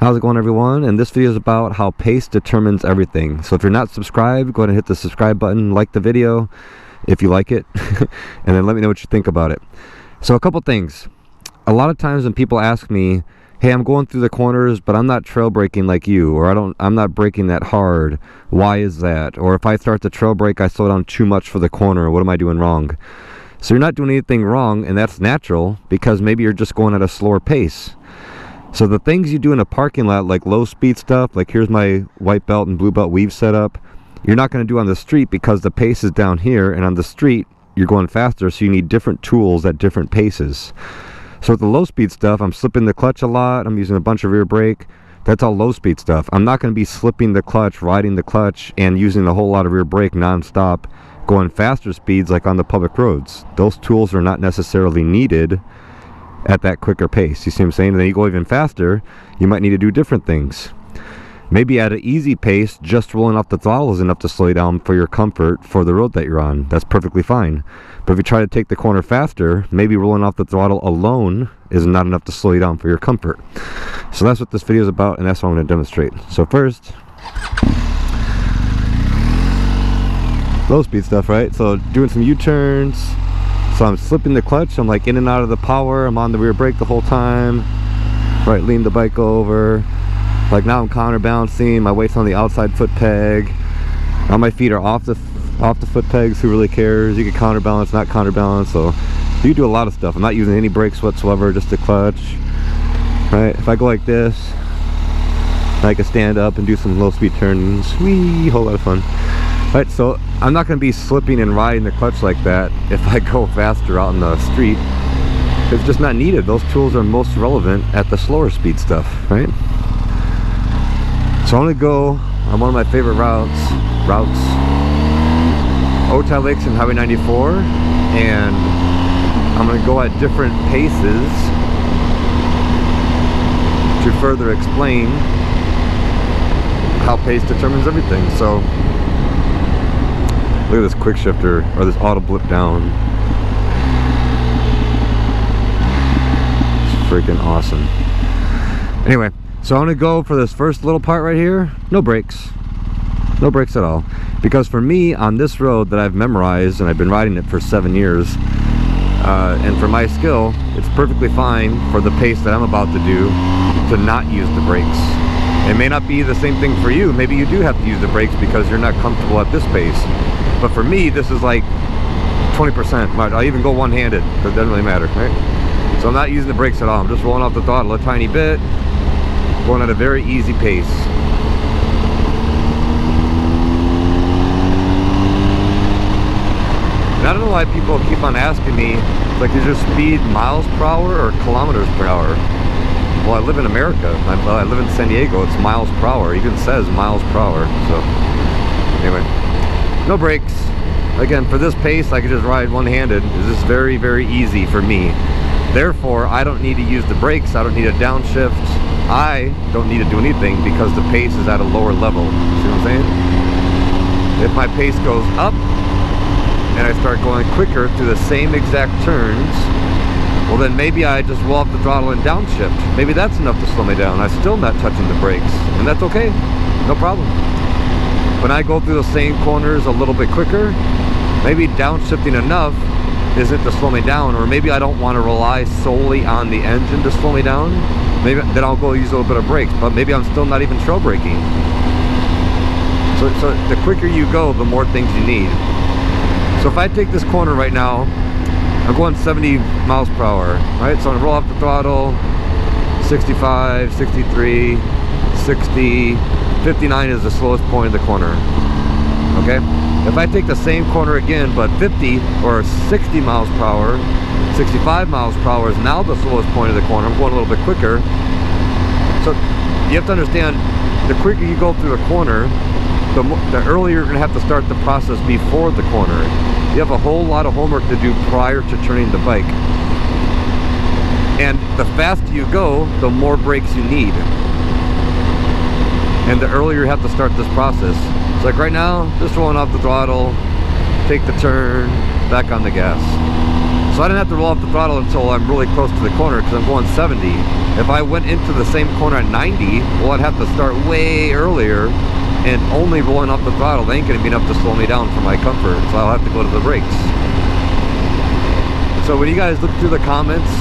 How's it going, everyone? And this video is about how pace determines everything. So if you're not subscribed, go ahead and hit the subscribe button, like the video if you like it, and then let me know what you think about it. So a couple things. A lot of times when people ask me, hey, I'm going through the corners, but I'm not trail braking like you, or I'm not braking that hard. Why is that? Or if I start the trail brake, I slow down too much for the corner. What am I doing wrong? So you're not doing anything wrong, and that's natural because maybe you're just going at a slower pace. So the things you do in a parking lot, like low speed stuff, like here's my white belt and blue belt weave set up, you're not going to do on the street because the pace is down here, and on the street you're going faster, so you need different tools at different paces. So with the low speed stuff, I'm slipping the clutch a lot, I'm using a bunch of rear brake. That's all low speed stuff. I'm not going to be slipping the clutch, riding the clutch, and using a whole lot of rear brake non-stop, going faster speeds like on the public roads. Those tools are not necessarily needed at that quicker pace. You see what I'm saying? And then you go even faster, you might need to do different things. Maybe at an easy pace, just rolling off the throttle is enough to slow you down for your comfort for the road that you're on. That's perfectly fine. But if you try to take the corner faster, maybe rolling off the throttle alone is not enough to slow you down for your comfort. So that's what this video is about, and that's what I'm going to demonstrate. So first, low speed stuff, right? So doing some U-turns. So I'm slipping the clutch, I'm like in and out of the power, I'm on the rear brake the whole time. Right, lean the bike over. Like now I'm counterbalancing, my weight's on the outside foot peg. Now my feet are off the foot pegs, who really cares? You can counterbalance, not counterbalance, so you do a lot of stuff. I'm not using any brakes whatsoever, just the clutch. Right, if I go like this, I can stand up and do some low speed turns. Whee, whole lot of fun. Right, so I'm not going to be slipping and riding the clutch like that if I go faster out in the street. It's just not needed. Those tools are most relevant at the slower speed stuff, right? So I'm going to go on one of my favorite routes, Otay Lakes and Highway 94, and I'm going to go at different paces to further explain how pace determines everything. So look at this quick shifter, or this auto blip down. It's freaking awesome. Anyway, so I'm gonna go for this first little part right here. No brakes. No brakes at all. Because for me, on this road that I've memorized, and I've been riding it for 7 years, and for my skill, it's perfectly fine for the pace that I'm about to do to not use the brakes. It may not be the same thing for you. Maybe you do have to use the brakes because you're not comfortable at this pace. But for me, this is like 20%. I'll even go one-handed, because it doesn't really matter, right? So I'm not using the brakes at all. I'm just rolling off the throttle a tiny bit, going at a very easy pace. And I don't know why people keep on asking me, like, is your speed miles per hour or kilometers per hour? Well, I live in America. I live in San Diego. It's miles per hour. It even says miles per hour. So anyway, no brakes. Again, for this pace, I could just ride one-handed. This is very, very easy for me. Therefore, I don't need to use the brakes. I don't need a downshift. I don't need to do anything because the pace is at a lower level. See what I'm saying? If my pace goes up and I start going quicker through the same exact turns, well then maybe I just roll off the throttle and downshift. Maybe that's enough to slow me down. I'm still not touching the brakes, and that's okay. No problem. When I go through the same corners a little bit quicker, maybe downshifting enough isn't to slow me down, or maybe I don't want to rely solely on the engine to slow me down. Maybe then I'll go use a little bit of brakes, but maybe I'm still not even trail braking. So the quicker you go, the more things you need. So if I take this corner right now, I'm going 70 miles per hour, right? So I'm gonna roll off the throttle, 65, 63, 60, 59 is the slowest point of the corner, okay? If I take the same corner again, but 50 or 60 miles per hour, 65 miles per hour is now the slowest point of the corner. I'm going a little bit quicker. So you have to understand, the quicker you go through the corner, the earlier you're gonna have to start the process before the corner. You have a whole lot of homework to do prior to turning the bike. And the faster you go, the more brakes you need. And the earlier you have to start this process. It's like right now, just rolling off the throttle, take the turn, back on the gas. So I didn't have to roll off the throttle until I'm really close to the corner because I'm going 70. If I went into the same corner at 90, well, I'd have to start way earlier, and only rolling off the throttle ain't gonna be enough to slow me down for my comfort, so I'll have to go to the brakes. So when you guys look through the comments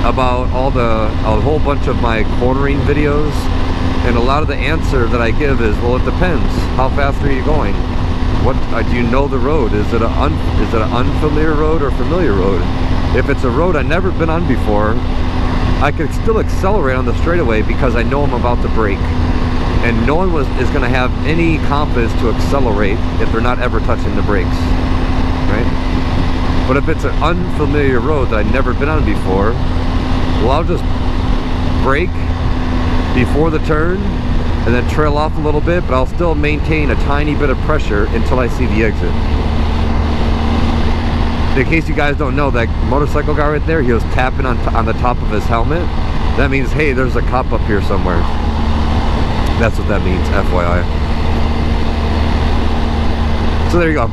about a whole bunch of my cornering videos, and a lot of the answer that I give is, well, it depends. How fast are you going? What do you know the road? Is it an unfamiliar road or familiar road? If it's a road I've never been on before, I can still accelerate on the straightaway because I know I'm about to brake, and no one is going to have any confidence to accelerate if they're not ever touching the brakes, right? But if it's an unfamiliar road that I've never been on before, well, I'll just brake before the turn and then trail off a little bit, but I'll still maintain a tiny bit of pressure until I see the exit. In case you guys don't know, that motorcycle guy right there, he was tapping on the top of his helmet. That means, hey, there's a cop up here somewhere. That's what that means, FYI. So there you go.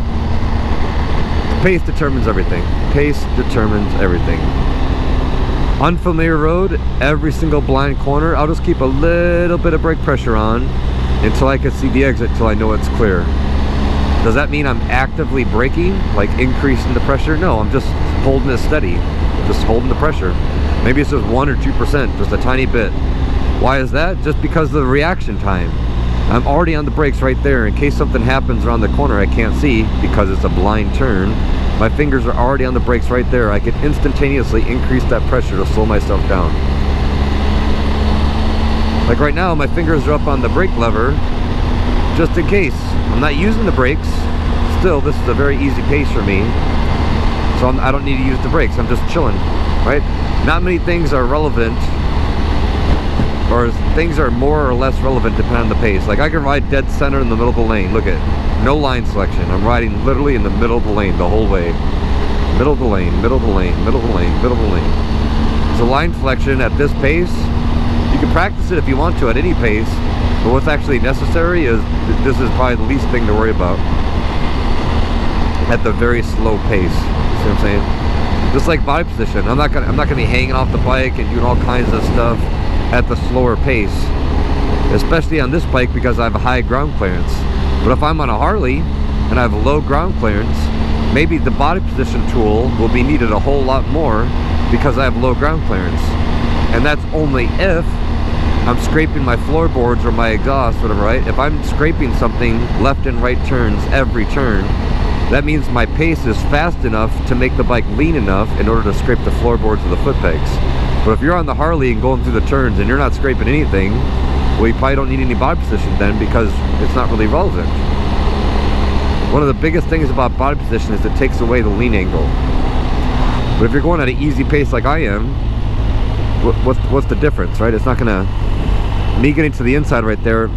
Pace determines everything. Pace determines everything. Unfamiliar road, every single blind corner, I'll just keep a little bit of brake pressure on until I can see the exit, till I know it's clear. Does that mean I'm actively braking, like increasing the pressure? No, I'm just holding it steady, just holding the pressure. Maybe it's just 1 or 2%, just a tiny bit. Why is that? Just because of the reaction time. I'm already on the brakes right there. In case something happens around the corner I can't see because it's a blind turn, my fingers are already on the brakes right there. I can instantaneously increase that pressure to slow myself down. Like right now, my fingers are up on the brake lever just in case. I'm not using the brakes. Still, this is a very easy pace for me. So I don't need to use the brakes. I'm just chilling, right? Not many things are relevant, or things are more or less relevant depending on the pace. Like I can ride dead center in the middle of the lane. Look at, no line selection. I'm riding literally in the middle of the lane the whole way. Middle of the lane, middle of the lane, middle of the lane, middle of the lane. So line selection at this pace, you can practice it if you want to at any pace, but what's actually necessary is, this is probably the least thing to worry about at the very slow pace. See what I'm saying? Just like body position. I'm not gonna be hanging off the bike and doing all kinds of stuff at the slower pace, especially on this bike because I have a high ground clearance. But if I'm on a Harley and I have a low ground clearance, maybe the body position tool will be needed a whole lot more because I have low ground clearance. And that's only if I'm scraping my floorboards or my exhaust, whatever, right? If I'm scraping something left and right turns every turn, that means my pace is fast enough to make the bike lean enough in order to scrape the floorboards or the foot pegs. But if you're on the Harley and going through the turns and you're not scraping anything, well, you probably don't need any body position then, because it's not really relevant. One of the biggest things about body position is it takes away the lean angle. But if you're going at an easy pace like I am, what's the difference, right? It's not gonna, me getting to the inside right there,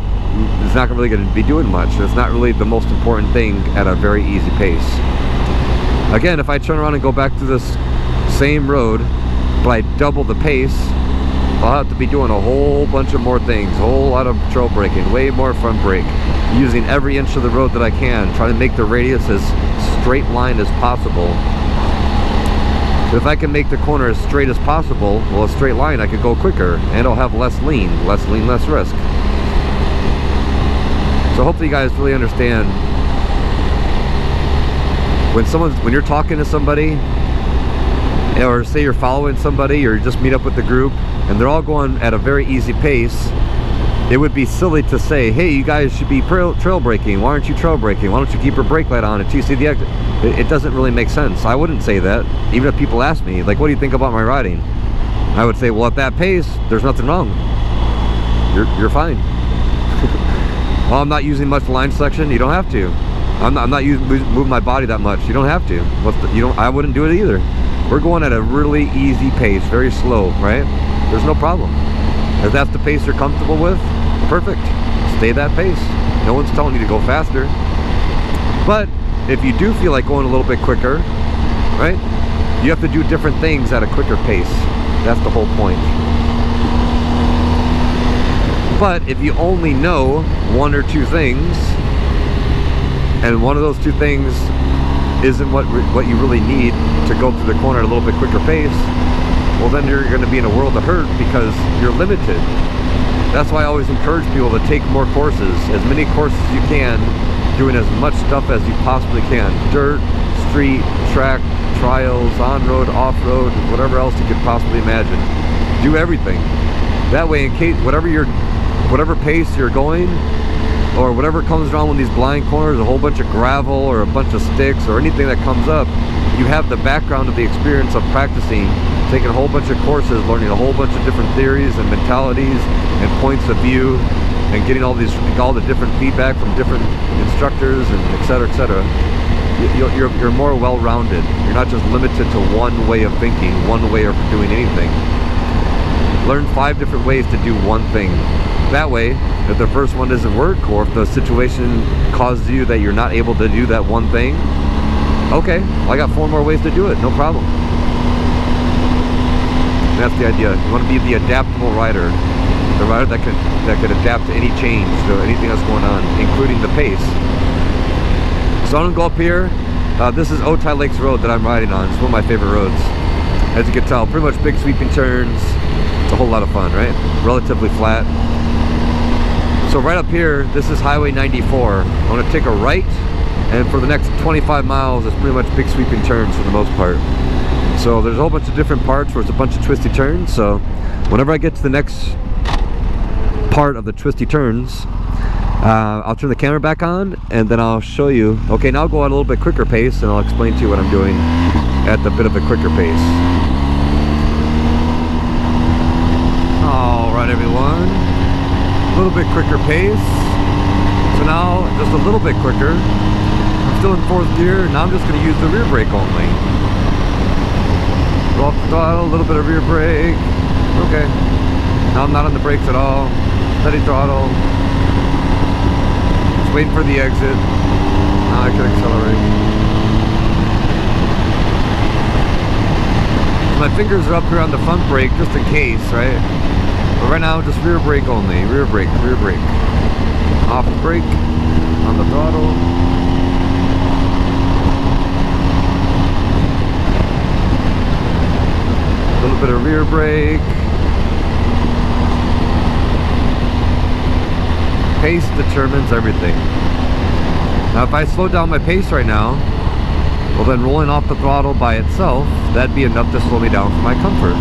it's not really gonna be doing much. It's not really the most important thing at a very easy pace. Again, if I turn around and go back to this same road, but I double the pace, I'll have to be doing a whole bunch of more things, a whole lot of trail braking, way more front brake, using every inch of the road that I can, trying to make the radius as straight line as possible. But if I can make the corner as straight as possible, well, a straight line, I could go quicker, and I'll have less lean, less risk. So hopefully you guys really understand, when you're talking to somebody, or say you're following somebody, or you just meet up with the group and they're all going at a very easy pace, it would be silly to say, hey, you guys should be trail braking. Why aren't you trail braking? Why don't you keep your brake light on until you see the exit? It doesn't really make sense. I wouldn't say that. Even if people ask me, like, what do you think about my riding? I would say, well, at that pace, there's nothing wrong. You're fine. Well, I'm not using much line selection. You don't have to. I'm not moving my body that much. You don't have to. I wouldn't do it either. We're going at a really easy pace, very slow, right? There's no problem. If that's the pace you're comfortable with, perfect. Stay that pace. No one's telling you to go faster. But if you do feel like going a little bit quicker, right? You have to do different things at a quicker pace. That's the whole point. But if you only know one or two things, and one of those two things isn't what you really need to go through the corner at a little bit quicker pace, well then you're going to be in a world of hurt because you're limited. That's why I always encourage people to take more courses, as many courses as you can, doing as much stuff as you possibly can. Dirt, street, track, trials, on-road, off-road, whatever else you could possibly imagine. Do everything. That way, in case whatever pace you're going, or whatever comes around with these blind corners, a whole bunch of gravel or a bunch of sticks or anything that comes up, you have the background of the experience of practicing, taking a whole bunch of courses, learning a whole bunch of different theories and mentalities and points of view, and getting all the different feedback from different instructors and et cetera, you're more well-rounded. You're not just limited to one way of thinking, one way of doing anything. Learn 5 different ways to do one thing. That way, if the first one doesn't work, or if the situation causes you that you're not able to do that one thing, okay, well, I got 4 more ways to do it, no problem. That's the idea. You want to be the adaptable rider, the rider that could adapt to any change, to anything that's going on, including the pace. So I'm gonna go up here. This is Otay Lakes Road that I'm riding on. It's one of my favorite roads. As you can tell, pretty much big sweeping turns. It's a whole lot of fun, right? Relatively flat. So right up here, this is Highway 94. I'm gonna take a right, and for the next 25 miles, it's pretty much big sweeping turns for the most part. So there's a whole bunch of different parts where it's a bunch of twisty turns. So whenever I get to the next part of the twisty turns, I'll turn the camera back on, and then I'll show you. Okay, now I'll go at a little bit quicker pace, and I'll explain to you what I'm doing at the bit of a quicker pace. All right, everyone. A little bit quicker pace. So now, just a little bit quicker. I'm still in 4th gear. Now I'm just going to use the rear brake only. Go off the throttle, a little bit of rear brake. Okay. Now I'm not on the brakes at all. Steady throttle. Just waiting for the exit. Now I can accelerate. My fingers are up here on the front brake just in case, right? But right now, just rear brake only. Rear brake, rear brake. Off the brake, on the throttle. A little bit of rear brake. Pace determines everything. Now, if I slow down my pace right now, well then rolling off the throttle by itself, that'd be enough to slow me down for my comfort.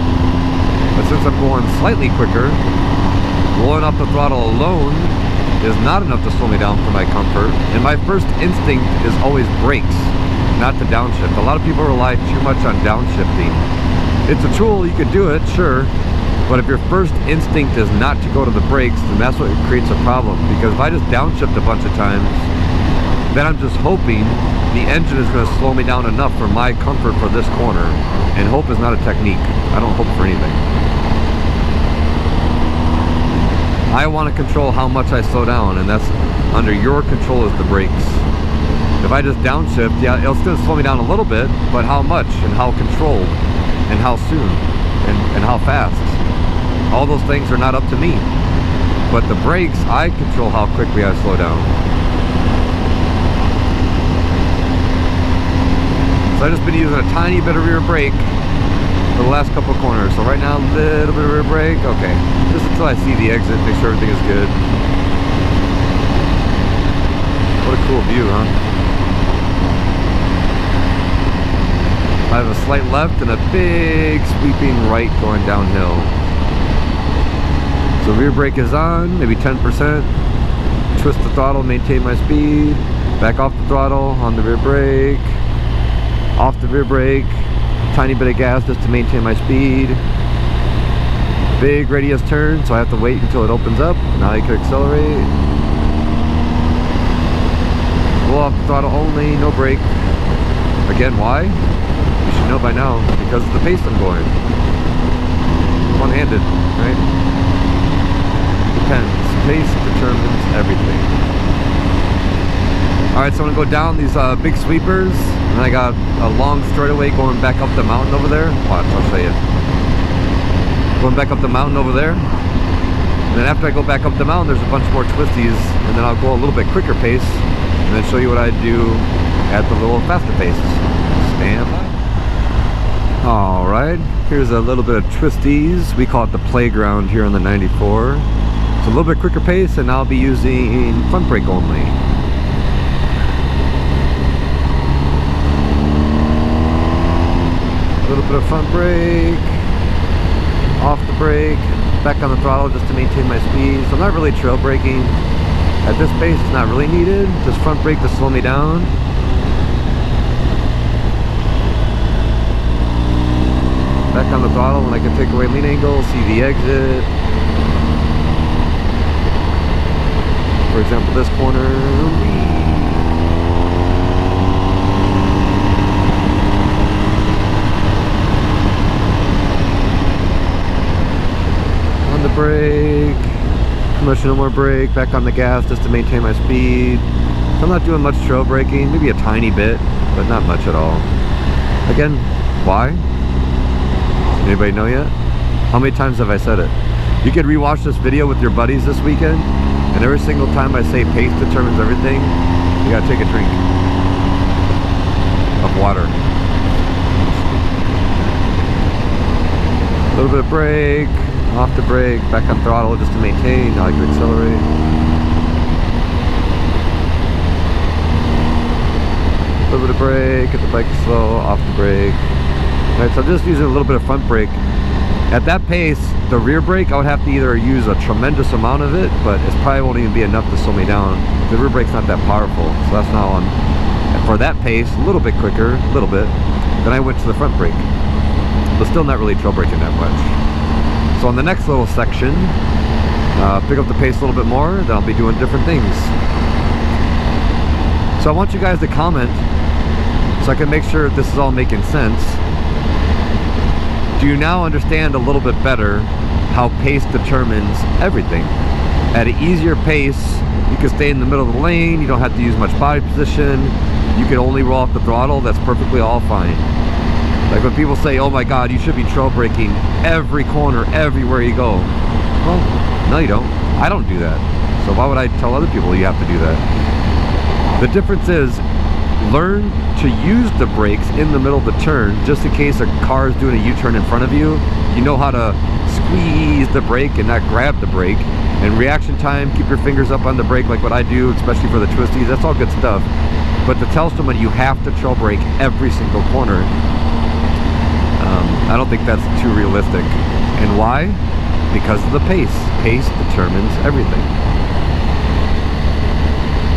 But since I'm going slightly quicker, rolling off the throttle alone is not enough to slow me down for my comfort. And my first instinct is always brakes, not to downshift. A lot of people rely too much on downshifting. It's a tool, you could do it, sure. But if your first instinct is not to go to the brakes, then that's what creates a problem. Because if I just downshift a bunch of times, then I'm just hoping the engine is going to slow me down enough for my comfort for this corner. And hope is not a technique. I don't hope for anything. I want to control how much I slow down, and that's under your control is the brakes. If I just downshift, yeah, it'll still slow me down a little bit, but how much and how controlled and how soon and how fast? All those things are not up to me. But the brakes, I control how quickly I slow down. So I've just been using a tiny bit of rear brake for the last couple of corners. So right now, a little bit of rear brake. Okay, just until I see the exit, make sure everything is good. What a cool view, huh? I have a slight left and a big sweeping right going downhill. So rear brake is on, maybe 10%. Twist the throttle, maintain my speed. Back off the throttle, on the rear brake. Off the rear brake. Tiny bit of gas just to maintain my speed. Big radius turn, so I have to wait until it opens up. Now you can accelerate. Roll off the throttle only, no brake. Again, why? You should know by now, because of the pace I'm going. One-handed, right? Depends. Pace determines everything. Alright, so I'm going to go down these big sweepers, and I got a long straightaway going back up the mountain over there. Watch, I'll show you. Going back up the mountain over there. And then after I go back up the mountain, there's a bunch more twisties, and then I'll go a little bit quicker pace, and then show you what I do at the little faster pace. Stand by. Alright, here's a little bit of twisties. We call it the playground here on the 94. It's a little bit quicker pace, and I'll be using front brake only. A little bit of front brake, off the brake, back on the throttle just to maintain my speed. So I'm not really trail braking. At this pace, it's not really needed. Just front brake to slow me down. Back on the throttle when I can take away lean angle, see the exit. For example, this corner. On the brake. Much no more brake. Back on the gas just to maintain my speed. So I'm not doing much trail braking. Maybe a tiny bit, but not much at all. Again, why? Anybody know yet? How many times have I said it? You could rewatch this video with your buddies this weekend, and every single time I say pace determines everything, you gotta take a drink of water. A little bit of brake, off the brake, back on throttle just to maintain. Now I can accelerate. A little bit of brake, get the bike slow, off the brake. Right, so I'm just using a little bit of front brake. At that pace, the rear brake, I would have to either use a tremendous amount of it, but it probably won't even be enough to slow me down. The rear brake's not that powerful, so that's not on. And for that pace, a little bit quicker, a little bit, then I went to the front brake. But still not really trail braking that much. So on the next little section, pick up the pace a little bit more, then I'll be doing different things. So I want you guys to comment so I can make sure this is all making sense. Do you now understand a little bit better how pace determines everything? At an easier pace, you can stay in the middle of the lane, you don't have to use much body position, you can only roll off the throttle, that's perfectly all fine. Like when people say, oh my god, you should be trail braking every corner, everywhere you go. Well, no you don't. I don't do that. So why would I tell other people you have to do that? The difference is, learn to use the brakes in the middle of the turn, just in case a car is doing a U-turn in front of you. You know how to squeeze the brake and not grab the brake. And reaction time, keep your fingers up on the brake like what I do, especially for the twisties. That's all good stuff. But to tell someone you have to trail brake every single corner, I don't think that's too realistic. And why? Because of the pace. Pace determines everything.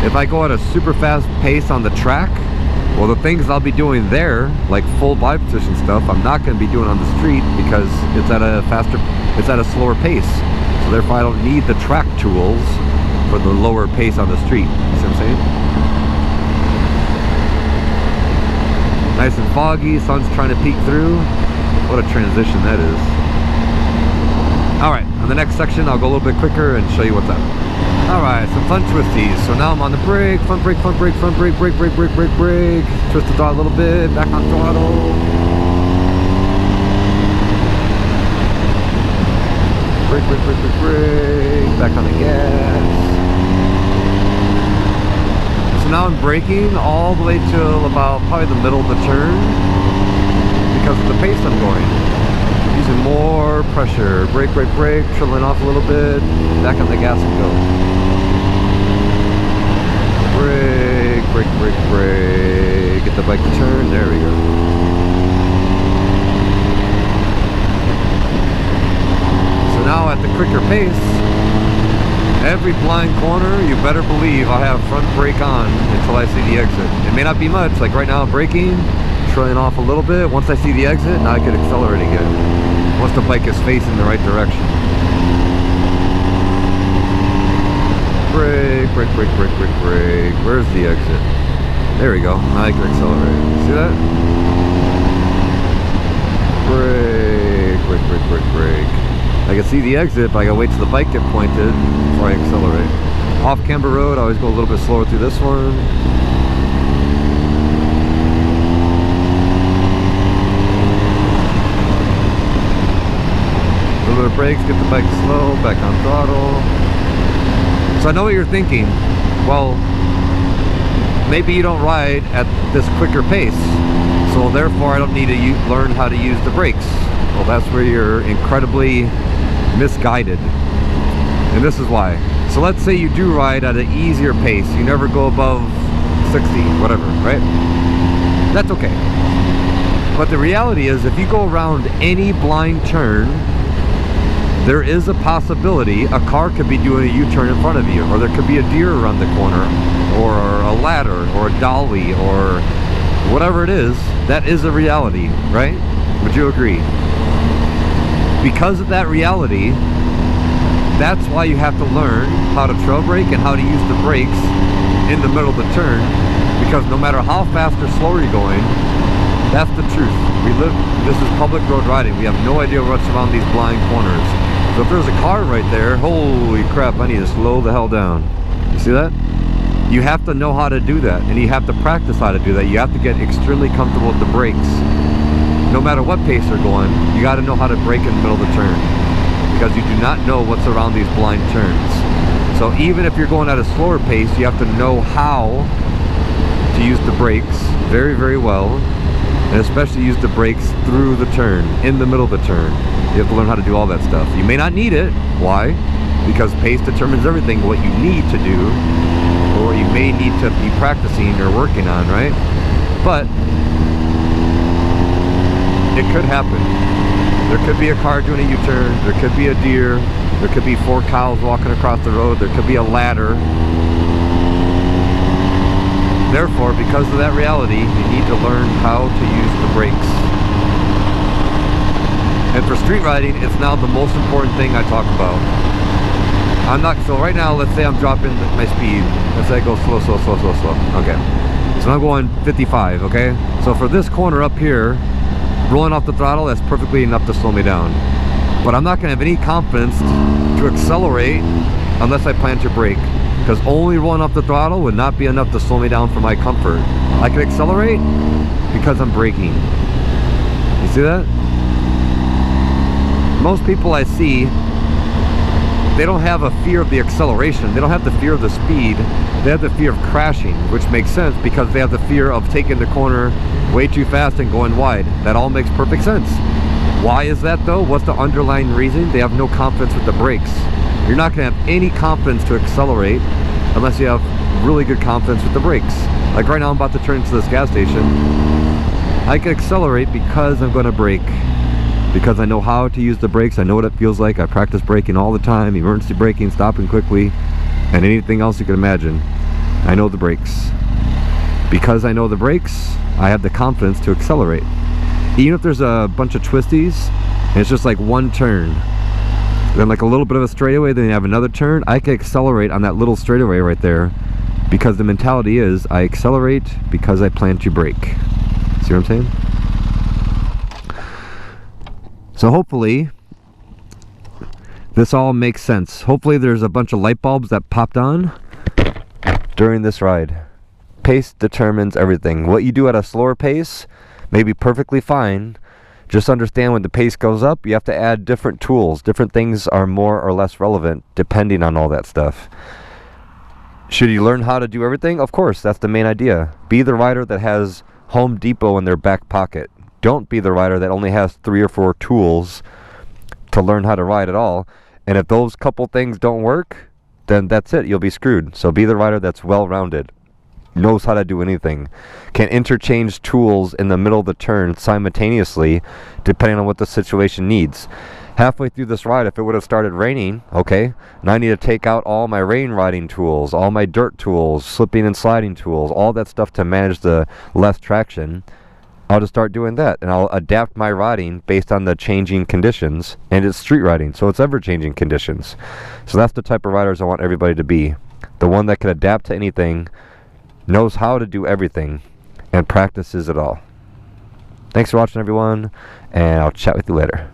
If I go at a super fast pace on the track, well, the things I'll be doing there, like full body position stuff, I'm not going to be doing on the street because it's at a slower pace. So therefore I don't need the track tools for the lower pace on the street. You see what I'm saying? Nice and foggy, sun's trying to peek through. What a transition that is. Alright, on the next section I'll go a little bit quicker and show you what's up. Alright, some fun twisties. So now I'm on the brake, front brake, front brake, front brake, brake, brake, brake, brake, brake. Twist the throttle a little bit, back on throttle. Brake, brake, brake, brake, brake, back on the gas. So now I'm braking all the way till about probably the middle of the turn because of the pace I'm going. Using more pressure. Brake, brake, brake, trailing off a little bit, back on the gas and go. Brake, brake, brake, brake. Get the bike to turn. There we go. So now at the quicker pace, every blind corner, you better believe I'll have front brake on until I see the exit. It may not be much, like right now I'm braking, trailing off a little bit. Once I see the exit, now I can accelerate again. Once the bike is facing the right direction. Brake, brake, brake, brake, brake, brake. Where's the exit? There we go. Now I can accelerate. See that? Brake, brake, brake, brake, brake. I can see the exit, but I gotta wait till the bike gets pointed before I accelerate. Off camber road, I always go a little bit slower through this one. Little bit of brakes, get the bike slow, back on throttle. So I know what you're thinking. Well, maybe you don't ride at this quicker pace, so therefore I don't need to learn how to use the brakes. Well, that's where you're incredibly misguided. And this is why. So let's say you do ride at an easier pace. You never go above 60, whatever, right? That's okay. But the reality is, if you go around any blind turn, there is a possibility a car could be doing a U-turn in front of you, or there could be a deer around the corner, or a ladder, or a dolly, or whatever it is. That is a reality, right? Would you agree? Because of that reality, that's why you have to learn how to trail brake and how to use the brakes in the middle of the turn, because no matter how fast or slow you're going, that's the truth. This is public road riding. We have no idea what's around these blind corners. So if there's a car right there, holy crap, I need to slow the hell down. You see that? You have to know how to do that, and you have to practice how to do that. You have to get extremely comfortable with the brakes. No matter what pace they're going, you got to know how to brake in the middle of the turn, because you do not know what's around these blind turns. So even if you're going at a slower pace, you have to know how to use the brakes very, very well, and especially use the brakes through the turn, in the middle of the turn. You have to learn how to do all that stuff. You may not need it. Why? Because pace determines everything, what you need to do, or what you may need to be practicing or working on, right? But it could happen. There could be a car doing a U-turn, there could be a deer, there could be 4 cows walking across the road, there could be a ladder. Therefore, because of that reality, you need to learn how to use the brakes. And for street riding, it's now the most important thing I talk about. So right now, let's say I'm dropping my speed. Let's say I go slow, slow, slow, slow, slow. Okay. So I'm going 55, okay? So for this corner up here, rolling off the throttle, that's perfectly enough to slow me down. But I'm not gonna have any confidence to accelerate unless I plan to brake, because only rolling off the throttle would not be enough to slow me down for my comfort. I can accelerate because I'm braking. You see that? Most people I see, they don't have a fear of the acceleration. They don't have the fear of the speed. They have the fear of crashing, which makes sense because they have the fear of taking the corner way too fast and going wide. That all makes perfect sense. Why is that though? What's the underlying reason? They have no confidence with the brakes. You're not going to have any confidence to accelerate unless you have really good confidence with the brakes. Like right now, I'm about to turn into this gas station. I can accelerate because I'm going to brake. Because I know how to use the brakes. I know what it feels like. I practice braking all the time, emergency braking, stopping quickly, and anything else you can imagine. I know the brakes. Because I know the brakes, I have the confidence to accelerate. Even if there's a bunch of twisties, and it's just like one turn, then like a little bit of a straightaway, then you have another turn, I can accelerate on that little straightaway right there, because the mentality is, I accelerate because I plan to brake. See what I'm saying? So hopefully this all makes sense. Hopefully there's a bunch of light bulbs that popped on during this ride. Pace determines everything. What you do at a slower pace may be perfectly fine. Just understand when the pace goes up, you have to add different tools. Different things are more or less relevant depending on all that stuff. Should you learn how to do everything? Of course, that's the main idea. Be the rider that has Home Depot in their back pocket. Don't be the rider that only has 3 or 4 tools to learn how to ride at all. And if those couple things don't work, then that's it. You'll be screwed. So be the rider that's well-rounded, knows how to do anything, can interchange tools in the middle of the turn simultaneously, depending on what the situation needs. Halfway through this ride, if it would have started raining, okay, now I need to take out all my rain riding tools, all my dirt tools, slipping and sliding tools, all that stuff to manage the less traction. I'll just start doing that, and I'll adapt my riding based on the changing conditions. And it's street riding, so it's ever-changing conditions. So that's the type of riders I want everybody to be. The one that can adapt to anything, knows how to do everything, and practices it all. Thanks for watching, everyone, and I'll chat with you later.